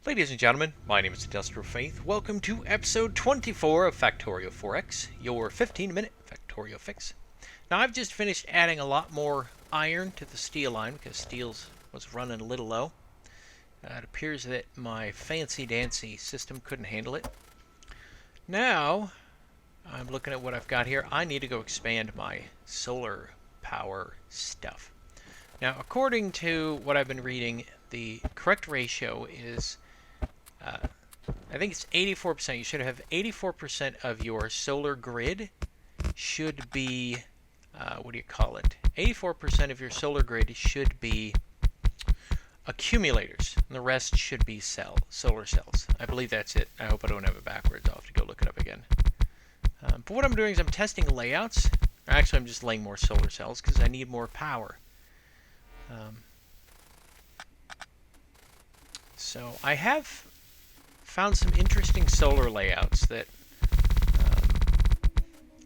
Ladies and gentlemen, my name is Industrial Faith. Welcome to episode 24 of Factorio 4X, your 15-minute Factorio fix. Now, I've just finished adding a lot more iron to the steel line because steel was running a little low. It appears that my fancy-dancy system couldn't handle it. Now, I'm looking at what I've got here. I need to go expand my solar power stuff. Now, according to what I've been reading, the correct ratio is I think it's 84%. You should have 84% of your solar grid should be, 84% of your solar grid should be accumulators, and the rest should be solar cells. I believe that's it. I hope I don't have it backwards. I'll have to go look it up again. But what I'm doing is I'm testing layouts. Actually, I'm just laying more solar cells because I need more power. So I have found some interesting solar layouts that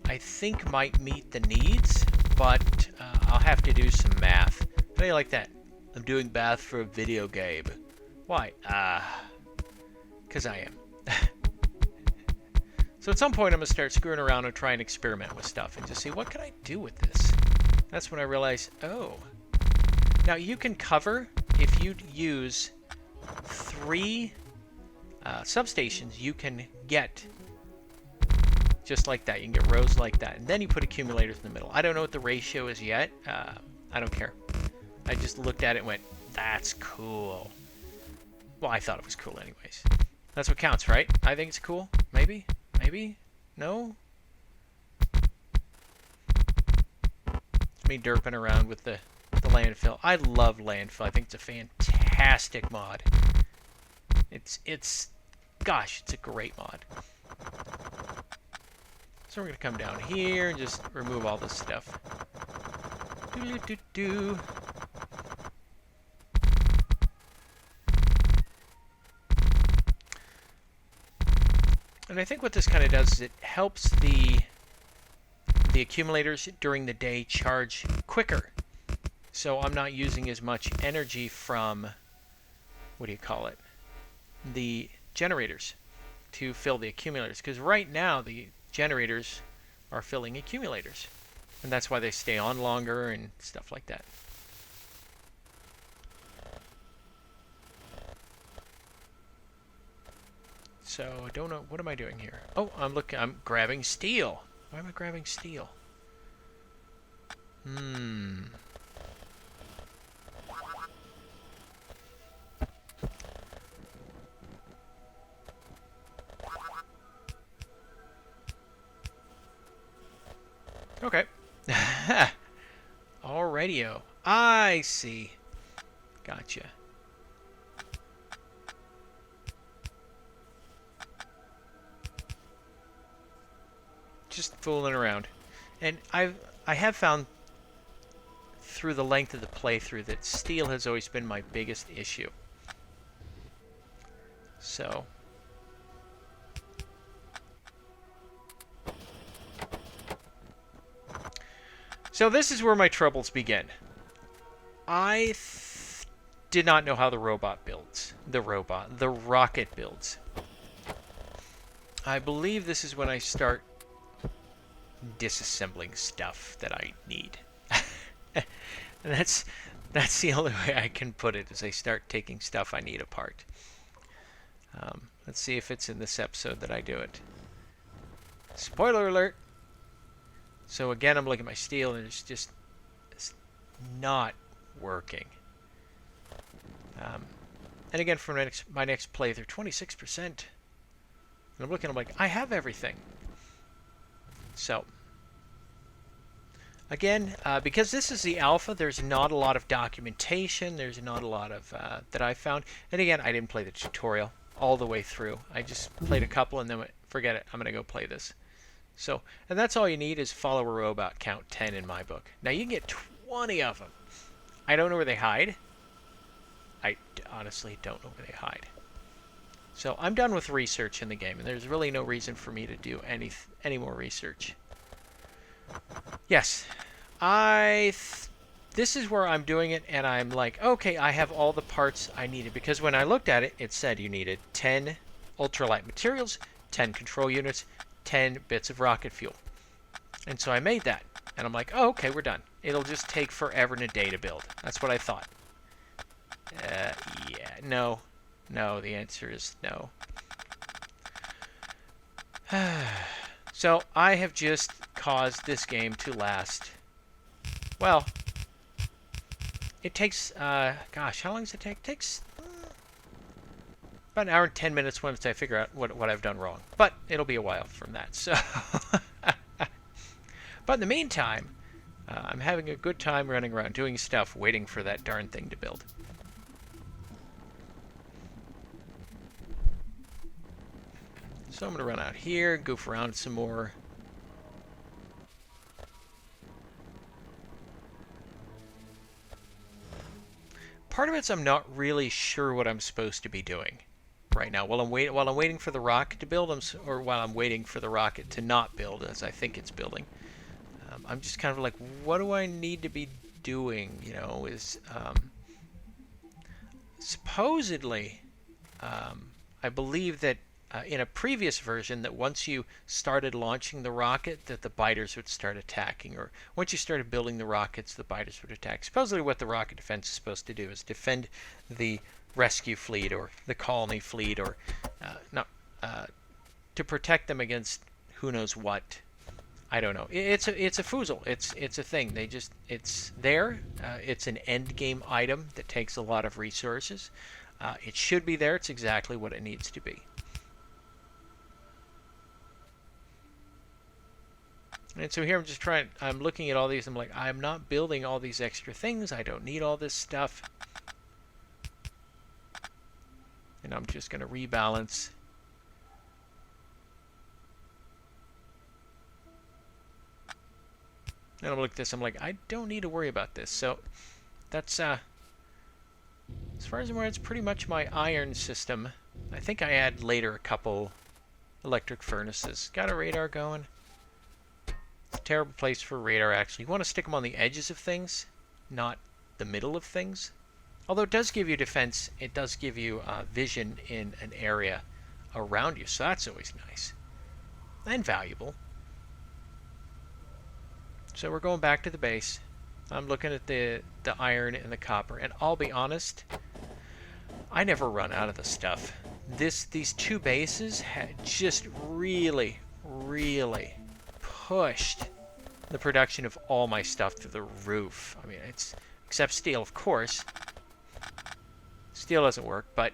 I think might meet the needs, but I'll have to do some math. How do you like that? I'm doing math for a video game. Why? Because I am. So at some point I'm going to start screwing around and try and experiment with stuff and just see what can I do with this. That's when I realized, oh. Now you can cover, if you use 3 substations, you can get just like that. You can get rows like that, and then you put accumulators in the middle. I don't know what the ratio is yet. I don't care. I just looked at it and went, that's cool. Well, I thought it was cool anyways. That's what counts, right? I think it's cool. Maybe? Maybe? No? It's me derping around with the Landfill. I love Landfill. I think it's a fantastic mod. Gosh, it's a great mod. So we're going to come down here and just remove all this stuff. Doo-doo-doo-doo. And I think what this kind of does is it helps the accumulators during the day charge quicker. So I'm not using as much energy from, the generators to fill the accumulators. Because right now the generators are filling accumulators. And that's why they stay on longer and stuff like that. So I don't know, what am I doing here? Oh, I'm grabbing steel. Why am I grabbing steel? Okay. Alrighty-o. I see. Gotcha. Just fooling around. And I have found through the length of the playthrough that steel has always been my biggest issue. So this is where my troubles begin. I did not know how the rocket builds. I believe this is when I start disassembling stuff that I need. And that's the only way I can put it, is I start taking stuff I need apart. Let's see if it's in this episode that I do it. Spoiler alert! So again, I'm looking at my steel, and it's not working. And again, for my next playthrough, 26%. And I'm looking, I'm like, I have everything. So, again, because this is the alpha, there's not a lot of documentation. There's not a lot of that I found. And again, I didn't play the tutorial all the way through. I just played a couple and then went, forget it, I'm going to go play this. So, and that's all you need is follow a robot, count 10 in my book. Now you can get 20 of them. I don't know where they hide. I honestly don't know where they hide. So I'm done with research in the game, and there's really no reason for me to do any more research. Yes, I this is where I'm doing it, and I'm like, okay, I have all the parts I needed. Because when I looked at it, it said you needed 10 ultralight materials, 10 control units, 10 bits of rocket fuel. And so I made that. And I'm like, oh, okay, we're done. It'll just take forever and a day to build. That's what I thought. Yeah, no. No, the answer is no. So I have just caused this game to last. Well, it takes, gosh, how long does it take? It takes about an hour and 10 minutes once I figure out what I've done wrong. But it'll be a while from that. So, but in the meantime, I'm having a good time running around doing stuff, waiting for that darn thing to build. So I'm going to run out here, goof around some more. Part of it's I'm not really sure what I'm supposed to be doing right now. While I'm waiting for the rocket to build, or while I'm waiting for the rocket to not build, as I think it's building, I'm just kind of like, what do I need to be doing? You know, supposedly, I believe that in a previous version that once you started launching the rocket, that the biters would start attacking, or once you started building the rockets, the biters would attack. Supposedly what the rocket defense is supposed to do is defend the rescue fleet or the colony fleet, or to protect them against who knows what. I don't know. It's a foozle. It's a thing. It's there. It's an end game item that takes a lot of resources. It should be there. It's exactly what it needs to be. And so here I'm looking at all these, I'm like, I'm not building all these extra things, I don't need all this stuff. And I'm just going to rebalance. And I'm looking at this, I'm like, I don't need to worry about this. So that's, as far as I'm aware, it's pretty much my iron system. I think I add later a couple electric furnaces. Got a radar going. It's a terrible place for radar, actually. You want to stick them on the edges of things, not the middle of things. Although it does give you defense, it does give you vision in an area around you, so that's always nice. And valuable. So we're going back to the base. I'm looking at the iron and the copper, and I'll be honest, I never run out of the stuff. These two bases had just really pushed the production of all my stuff through the roof. I mean, except steel, of course. Steel doesn't work, but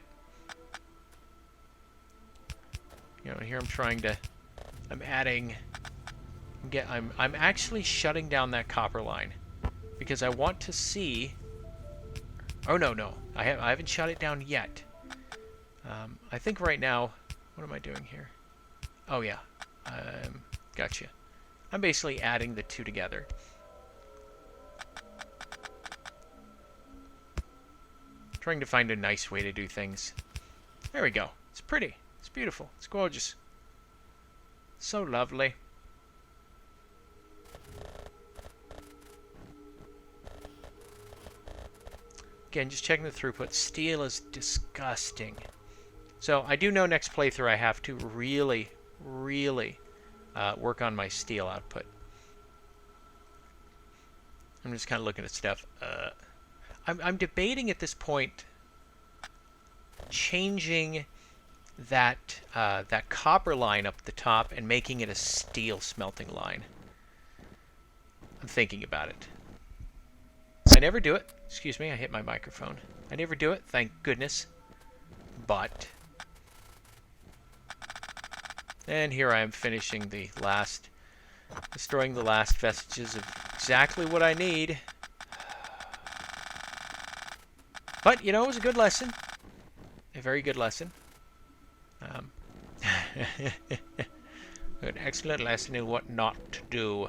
you know, here I'm actually shutting down that copper line because I want to see. Oh no, I haven't shut it down yet. I think right now, what am I doing here? Oh yeah, gotcha. I'm basically adding the two together. Trying to find a nice way to do things. There we go. It's pretty. It's beautiful. It's gorgeous. So lovely. Again, just checking the throughput. Steel is disgusting. So I do know next playthrough I have to really work on my steel output. I'm just kind of looking at stuff. I'm debating at this point changing that copper line up the top and making it a steel smelting line. I'm thinking about it. I never do it. Excuse me, I hit my microphone. I never do it, thank goodness. But and here I am finishing destroying the last vestiges of exactly what I need. But, you know, it was a good lesson. A very good lesson. An excellent lesson in what not to do.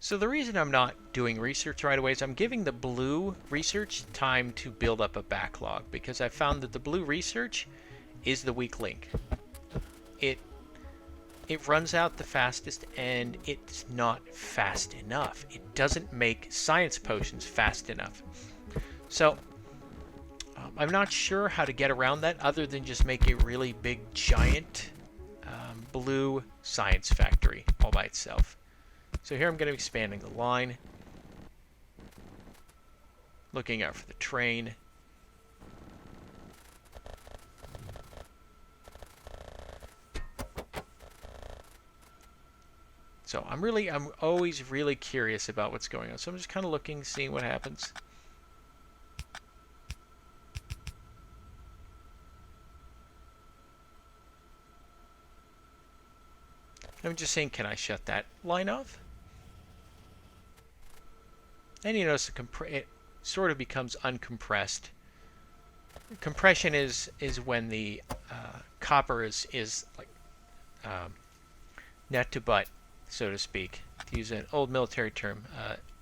So the reason I'm not doing research right away is I'm giving the blue research time to build up a backlog, because I found that the blue research is the weak link. It runs out the fastest, and it's not fast enough. It doesn't make science potions fast enough. So I'm not sure how to get around that other than just make a really big giant blue science factory all by itself. So here I'm going to be expanding the line, looking out for the train. So I'm always really curious about what's going on. So I'm just kind of looking, seeing what happens. I'm just saying, can I shut that line off? And you notice it sort of becomes uncompressed. Compression is when the copper is like net to butt, so to speak, to use an old military term.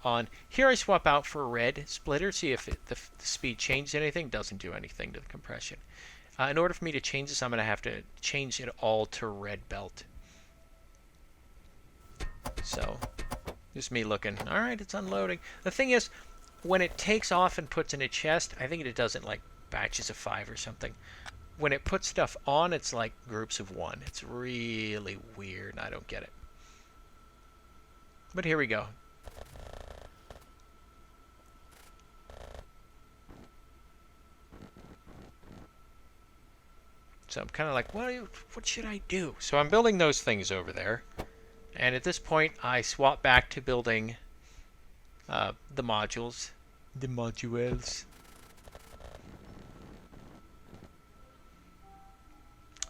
On here, I swap out for a red splitter, see if the speed changes anything. Doesn't do anything to the compression. In order for me to change this, I'm going to have to change it all to red belt. So, just me looking. All right, it's unloading. The thing is, when it takes off and puts in a chest, I think it does it like batches of 5 or something. When it puts stuff on, it's like groups of 1. It's really weird, and I don't get it. But here we go. So I'm kind of like, what should I do? So I'm building those things over there. And at this point, I swap back to building the modules. The modules.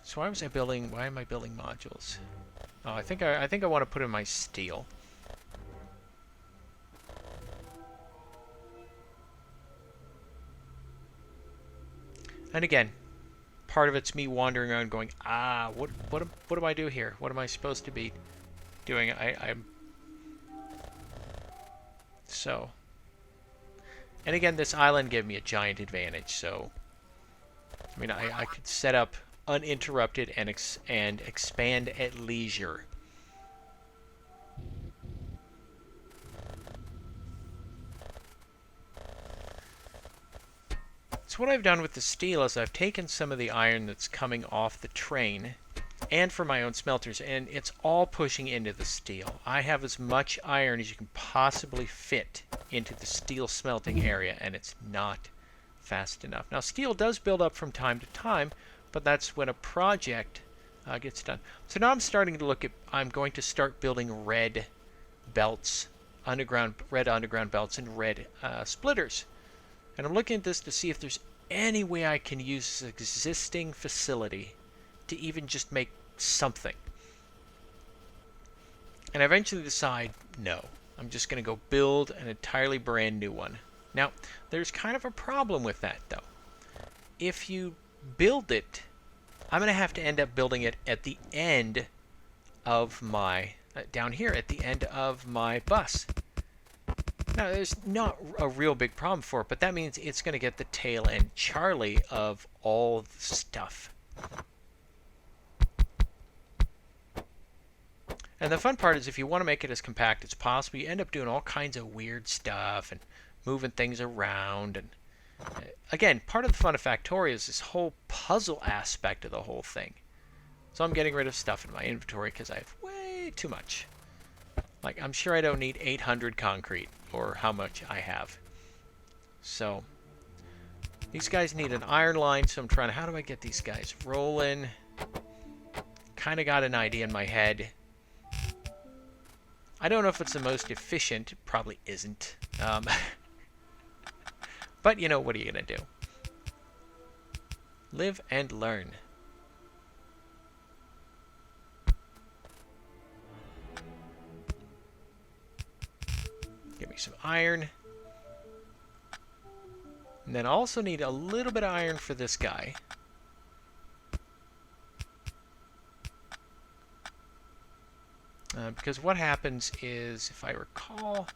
So why am I building modules? Oh, I think I want to put in my steel. And again, part of it's me wandering around going, what do I do here? What am I supposed to be doing? I'm so. And again, this island gave me a giant advantage. So, I mean, I could set up uninterrupted and expand at leisure. So what I've done with the steel is I've taken some of the iron that's coming off the train and for my own smelters, and it's all pushing into the steel. I have as much iron as you can possibly fit into the steel smelting area, and it's not fast enough. Now, steel does build up from time to time, but that's when a project gets done. So now I'm starting to look at, I'm going to start building red belts, red underground belts and red splitters. And I'm looking at this to see if there's any way I can use this existing facility to even just make something. And I eventually decide, no. I'm just going to go build an entirely brand new one. Now, there's kind of a problem with that, though. If you build it, I'm going to have to end up building it at the end of my, down here, at the end of my bus. Now, there's not a real big problem for it, but that means it's going to get the tail end Charlie of all the stuff. And the fun part is if you want to make it as compact as possible, you end up doing all kinds of weird stuff and moving things around. And again, part of the fun of Factorio is this whole puzzle aspect of the whole thing. So I'm getting rid of stuff in my inventory because I have way too much. Like, I'm sure I don't need 800 concrete or how much I have. So these guys need an iron line, so I'm trying to, how do I get these guys rolling? Kind of got an idea in my head. I don't know if it's the most efficient. It probably isn't. But, you know, what are you going to do? Live and learn. Give me some iron. And then I also need a little bit of iron for this guy. Because what happens is, if I recall...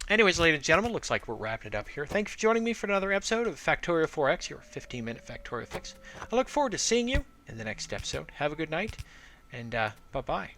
Anyways, ladies and gentlemen, looks like we're wrapping it up here. Thank you for joining me for another episode of Factorio 4X, your 15-minute Factorio fix. I look forward to seeing you in the next episode. Have a good night, and bye-bye.